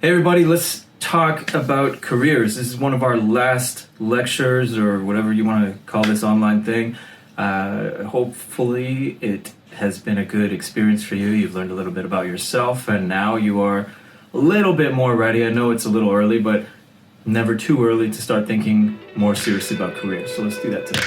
Hey everybody, let's talk about careers. This is one of our last lectures or whatever you want to call this online thing. Hopefully it has been a good experience for you. You've learned a little bit about yourself and now you are a little bit more ready. I know it's a little early, but never too early to start thinking more seriously about careers. So let's do that today.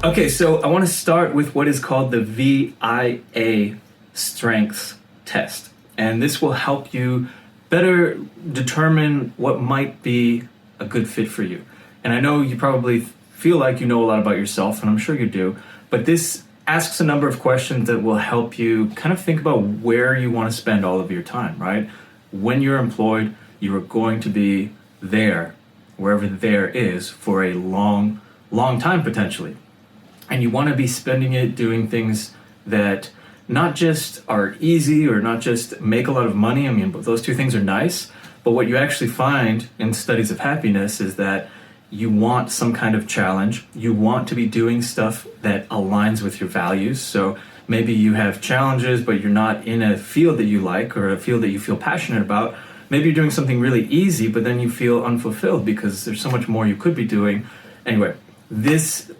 Okay, so I want to start with what is called the VIA Strengths Test. And this will help you better determine what might be a good fit for you. And I know you probably feel like you know a lot about yourself, and I'm sure you do, but this asks a number of questions that will help you kind of think about where you want to spend all of your time, right? When you're employed, you are going to be there, wherever there is, for a long time potentially. And you want to be spending it doing things that not just are easy or not just make a lot of money. I mean, but those two things are nice. But what you actually find in studies of happiness is that you want some kind of challenge. You want to be doing stuff that aligns with your values. So maybe you have challenges, but you're not in a field that you like or a field that you feel passionate about. Maybe you're doing something really easy, but then you feel unfulfilled because there's so much more you could be doing. Anyway, this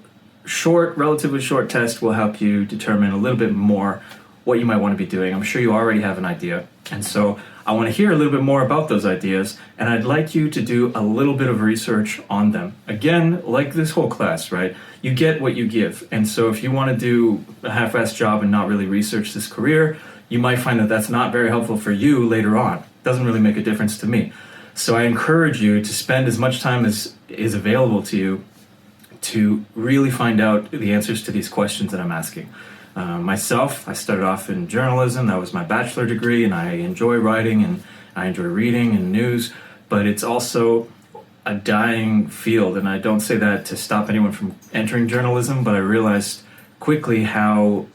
relatively short test will help you determine a little bit more what you might want to be doing. I'm sure you already have an idea. And so I want to hear a little bit more about those ideas, and I'd like you to do a little bit of research on them. Again, like this whole class, right? You get what you give. And so if you want to do a half-assed job and not really research this career, you might find that that's not very helpful for you later on. It doesn't really make a difference to me. So I encourage you to spend as much time as is available to you to really find out the answers to these questions that I'm asking. Myself, I started off in journalism. That was my bachelor degree, and I enjoy writing and I enjoy reading and news, but it's also a dying field, and I don't say that to stop anyone from entering journalism, but I realized quickly how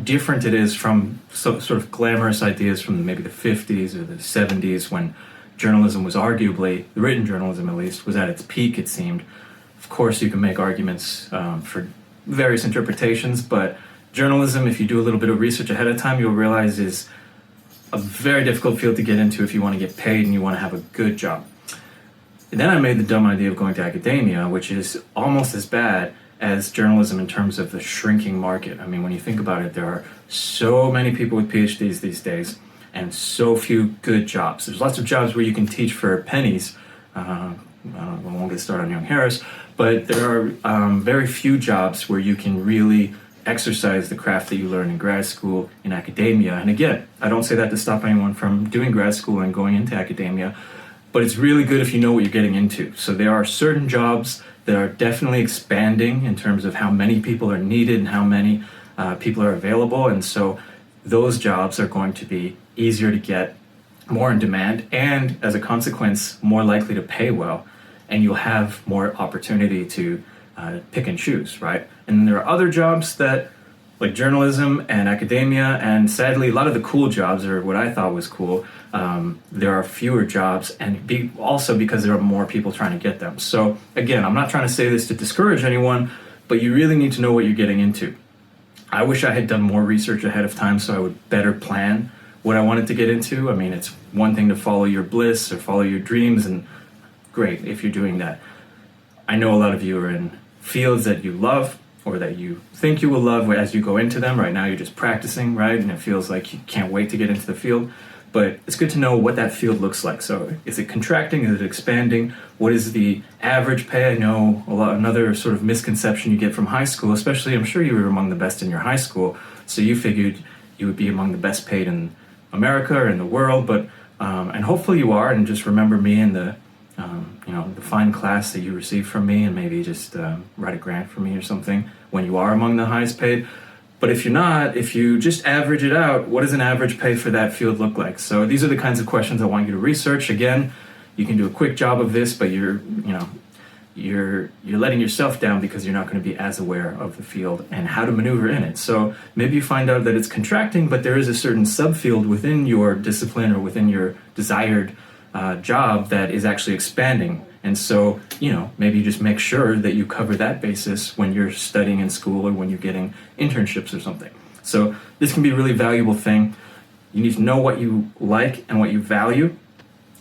different it is from sort of glamorous ideas from maybe the 50s or the 70s when journalism was arguably, written journalism at least, was at its peak, it seemed. Of course, you can make arguments for various interpretations, but journalism, if you do a little bit of research ahead of time, you'll realize is a very difficult field to get into if you want to get paid and you want to have a good job. And then I made the dumb idea of going to academia, which is almost as bad as journalism in terms of the shrinking market. I mean, when you think about it, there are so many people with PhDs these days and so few good jobs. There's lots of jobs where you can teach for pennies. I won't get started on Young Harris, but there are very few jobs where you can really exercise the craft that you learn in grad school, in academia. And again, I don't say that to stop anyone from doing grad school and going into academia, but it's really good if you know what you're getting into. So there are certain jobs that are definitely expanding in terms of how many people are needed and how many people are available. And so those jobs are going to be easier to get, more in demand, and as a consequence, more likely to pay well. And you'll have more opportunity to pick and choose, right? And then there are other jobs that, like journalism and academia, and sadly, a lot of the cool jobs, or what I thought was cool, there are fewer jobs, and also because there are more people trying to get them. So again, I'm not trying to say this to discourage anyone, but you really need to know what you're getting into. I wish I had done more research ahead of time so I would better plan what I wanted to get into. I mean, it's one thing to follow your bliss or follow your dreams, and great if you're doing that. I know a lot of you are in fields that you love or that you think you will love as you go into them. Right now you're just practicing, right? And it feels like you can't wait to get into the field. But it's good to know what that field looks like. So is it contracting? Is it expanding? What is the average pay? I know another sort of misconception you get from high school, especially I'm sure you were among the best in your high school. So you figured you would be among the best paid in America or in the world, but and hopefully you are, and just remember me and the fine class that you receive from me, and maybe just write a grant for me or something when you are among the highest paid. But if you're not, if you just average it out, what does an average pay for that field look like? So these are the kinds of questions I want you to research. Again, you can do a quick job of this, but you're letting yourself down because you're not going to be as aware of the field and how to maneuver in it. So maybe you find out that it's contracting, but there is a certain subfield within your discipline or within your desired job that is actually expanding. And so, maybe you just make sure that you cover that basis when you're studying in school or when you're getting internships or something. So this can be a really valuable thing. You need to know what you like and what you value.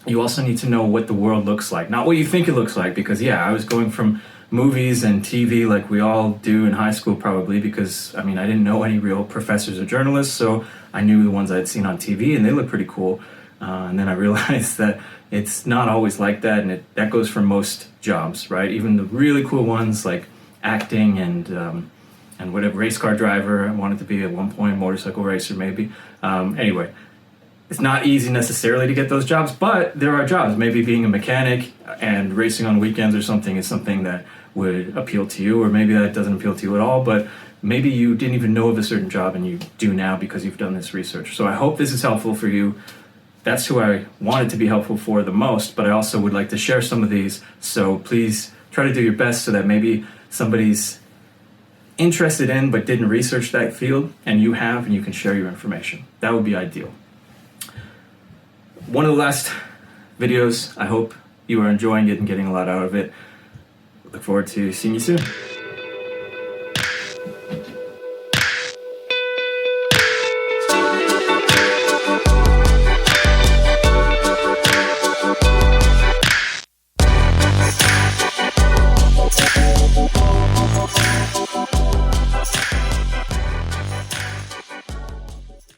You also need to know what the world looks like, not what you think it looks like, because I was going from movies and TV like we all do in high school probably, because I didn't know any real professors or journalists, so I knew the ones I'd seen on TV and they looked pretty cool. And then I realized that it's not always like that, and that goes for most jobs, right? Even the really cool ones like acting and whatever, race car driver. I wanted to be at one point, motorcycle racer maybe. Anyway, it's not easy necessarily to get those jobs, but there are jobs. Maybe being a mechanic and racing on weekends or something is something that would appeal to you, or maybe that doesn't appeal to you at all, but maybe you didn't even know of a certain job and you do now because you've done this research. So I hope this is helpful for you. That's who I wanted to be helpful for the most, but I also would like to share some of these. So please try to do your best so that maybe somebody's interested in but didn't research that field and you have, and you can share your information. That would be ideal. One of the last videos. I hope you are enjoying it and getting a lot out of it. Look forward to seeing you soon.